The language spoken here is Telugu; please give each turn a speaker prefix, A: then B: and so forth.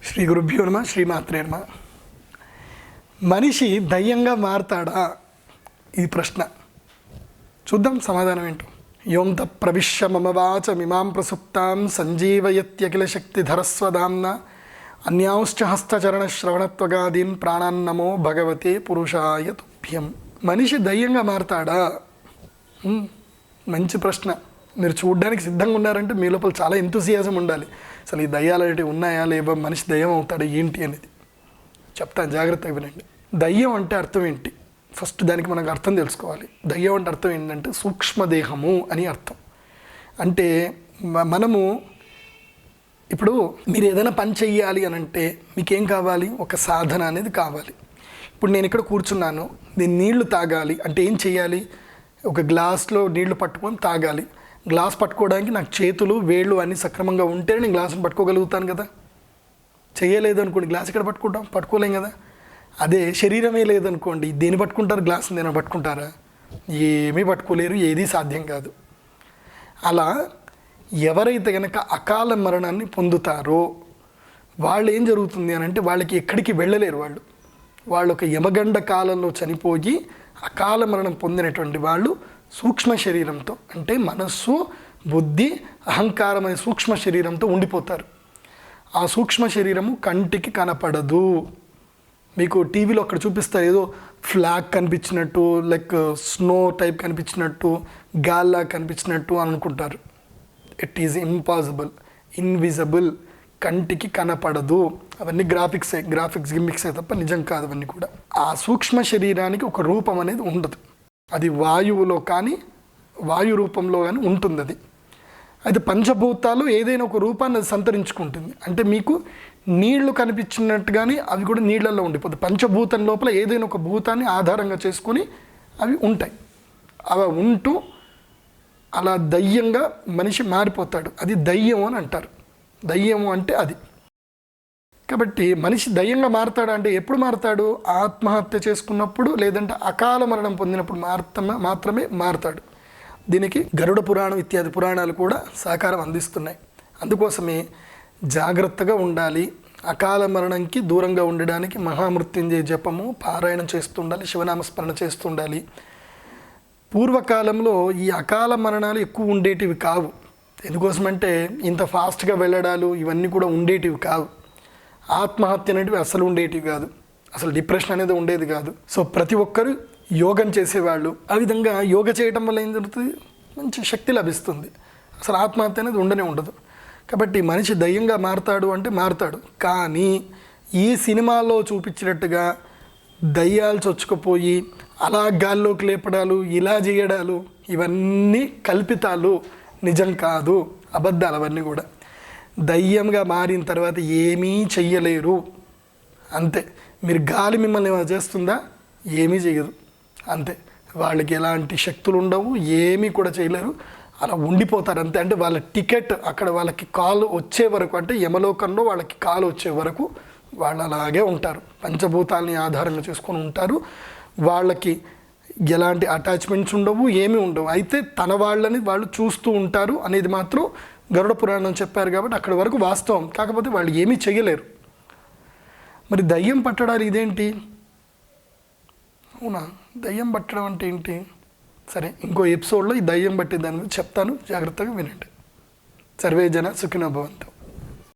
A: శ్రీ గురుభ్యో నమః, శ్రీమాత్రే నమః. మనిషి దయ్యంగా మారతాడా? ఈ ప్రశ్న చూద్దాం, సమాధానం ఏంటో. యోంత ప్రవిశ్య మమ వాచమిమాం ప్రసుప్తాం సంజీవయత్యఖిల శక్తిధరస్వదాంన అన్యాంశ్చ హస్తచరణ శ్రవణత్వగాదీన్ ప్రాణాన్నమో భగవతే పురుషాయ తుభ్యం. మనిషి దయ్యంగా మారతాడా? మంచి ప్రశ్న. మీరు చూడడానికి సిద్ధంగా ఉన్నారంటే మీ లోపల చాలా ఎంతూసియాజం ఉండాలి. అసలు ఈ దయ్యాలు అనేవి ఉన్నాయా లేవా, మనిషి దయ్యం అవుతాడా ఏంటి అనేది చెప్తాను, జాగ్రత్తగా వినండి. దయ్యం అంటే అర్థం ఏంటి? ఫస్ట్ దానికి మనకు అర్థం తెలుసుకోవాలి. దయ్యం అంటే అర్థం ఏంటంటే సూక్ష్మదేహము అని అర్థం. అంటే మనము ఇప్పుడు మీరు ఏదైనా పని చెయ్యాలి అని అంటే మీకేం కావాలి? ఒక సాధన అనేది కావాలి. ఇప్పుడు నేను ఇక్కడ కూర్చున్నాను, నేను నీళ్లు తాగాలి అంటే ఏం చెయ్యాలి? ఒక గ్లాస్లో నీళ్లు పట్టుకొని తాగాలి. గ్లాస్ పట్టుకోవడానికి నాకు చేతులు వేళ్ళు అన్నీ సక్రమంగా ఉంటేనే నేను గ్లాసును పట్టుకోగలుగుతాను కదా. చేయలేదు అనుకోండి, గ్లాస్ ఎక్కడ పట్టుకుంటాం? పట్టుకోలేం కదా. అదే శరీరమే లేదనుకోండి, దేని పట్టుకుంటారు? గ్లాసుని దేని పట్టుకుంటారా? ఏమీ పట్టుకోలేరు, ఏదీ సాధ్యం కాదు. అలా ఎవరైతే కనుక అకాల మరణాన్ని పొందుతారో వాళ్ళు ఏం జరుగుతుంది అని అంటే వాళ్ళకి ఎక్కడికి వెళ్ళలేరు. వాళ్ళు ఒక యమగండ కాలంలో చనిపోయి అకాల మరణం పొందినటువంటి వాళ్ళు సూక్ష్మ శరీరంతో, అంటే మనస్సు, బుద్ధి, అహంకారం అనే సూక్ష్మ శరీరంతో ఉండిపోతారు. ఆ సూక్ష్మ శరీరము కంటికి కనపడదు. మీకు టీవీలో అక్కడ చూపిస్తారు, ఏదో ఫ్లాగ్ కనిపించినట్టు, లైక్ స్నో టైప్ కనిపించినట్టు, గాల్లా కనిపించినట్టు అని అనుకుంటారు. ఇట్ ఈజ్ ఇంపాసిబుల్, ఇన్విజిబుల్, కంటికి కనపడదు. అవన్నీ గ్రాఫిక్స్ గిమ్మిక్సే తప్ప నిజం కాదు అవన్నీ కూడా. ఆ సూక్ష్మ శరీరానికి ఒక రూపం అనేది ఉండదు. అది వాయువులో కానీ వాయు రూపంలో కానీ ఉంటుంది. అది అయితే పంచభూతాలు ఏదైనా ఒక రూపాన్ని అది సంతరించుకుంటుంది. అంటే మీకు నీళ్లు కనిపించినట్టుగానే అవి కూడా నీళ్లలో ఉండిపోతాయి. పంచభూతం లోపల ఏదైనా ఒక భూతాన్ని ఆధారంగా చేసుకొని అవి ఉంటాయి. అవి ఉంటూ అలా దయ్యంగా మనిషి మారిపోతాడు. అది దయ్యం అని అంటారు. దయ్యము అంటే అది. కాబట్టి మనిషి దయ్యంగా మారతాడు అంటే ఎప్పుడు మారతాడు? ఆత్మహత్య చేసుకున్నప్పుడు, లేదంటే అకాల మరణం పొందినప్పుడు మాత్రమే మారతాడు. దీనికి గరుడ పురాణం ఇత్యాది పురాణాలు కూడా సహకారం అందిస్తున్నాయి. అందుకోసమే జాగ్రత్తగా ఉండాలి. అకాల మరణంకి దూరంగా ఉండడానికి మహామృత్యుంజయ జపము పారాయణం చేస్తుండాలి, శివనామస్మరణ చేస్తుండాలి. పూర్వకాలంలో ఈ అకాల మరణాలు ఎక్కువ ఉండేటివి కావు. ఎందుకోసమంటే ఇంత ఫాస్ట్గా వెళ్ళడాలు ఇవన్నీ కూడా ఉండేటివి కావు. ఆత్మహత్య అనేటివి అసలు ఉండేటివి కాదు. అసలు డిప్రెషన్ అనేది ఉండేది కాదు. సో ప్రతి ఒక్కరు యోగం చేసేవాళ్ళు. ఆ విధంగా యోగ చేయటం వల్ల ఏం జరుగుతుంది? మంచి శక్తి లభిస్తుంది. అసలు ఆత్మహత్య అనేది ఉండదు. కాబట్టి మనిషి దయ్యంగా మారతాడు అంటే మారతాడు. కానీ ఈ సినిమాలో చూపించినట్టుగా దయ్యాలు చొచ్చుకుపోయి అలా గాల్లోకి లేపడాలు, ఇలా చేయడాలు ఇవన్నీ కల్పితాలు, నిజం కాదు, అబద్ధాలు అవన్నీ కూడా. దయ్యంగా మారిన తర్వాత ఏమీ చెయ్యలేరు. అంతే. మీరు గాలి మిమ్మల్ని ఏమైనా చేస్తుందా? ఏమీ చేయదు. అంతే. వాళ్ళకి ఎలాంటి శక్తులు ఉండవు, ఏమీ కూడా చేయలేరు. అలా ఉండిపోతారు అంతే. అంటే వాళ్ళ టికెట్ అక్కడ వాళ్ళకి కాలు వచ్చే వరకు, అంటే యమలోకంలో వాళ్ళకి కాలు వచ్చే వరకు వాళ్ళు అలాగే ఉంటారు. పంచభూతాలని ఆధారంగా చేసుకొని ఉంటారు. వాళ్ళకి ఎలాంటి అటాచ్మెంట్స్ ఉండవు, ఏమీ ఉండవు. అయితే తన వాళ్ళని వాళ్ళు చూస్తూ ఉంటారు అనేది మాత్రం గరుడ పురాణం చెప్పారు. కాబట్టి అక్కడి వరకు వాస్తవం. కాకపోతే వాళ్ళు ఏమీ చేయలేరు. మరి దయ్యం పట్టడాలు ఇదేంటి? అవునా, దయ్యం పట్టడం అంటే ఏంటి? సరే, ఇంకో ఎపిసోడ్లో ఈ దయ్యం పట్టే దాని గురించి చెప్తాను, జాగ్రత్తగా వినండి. సర్వే జన సుఖినో భవంతు.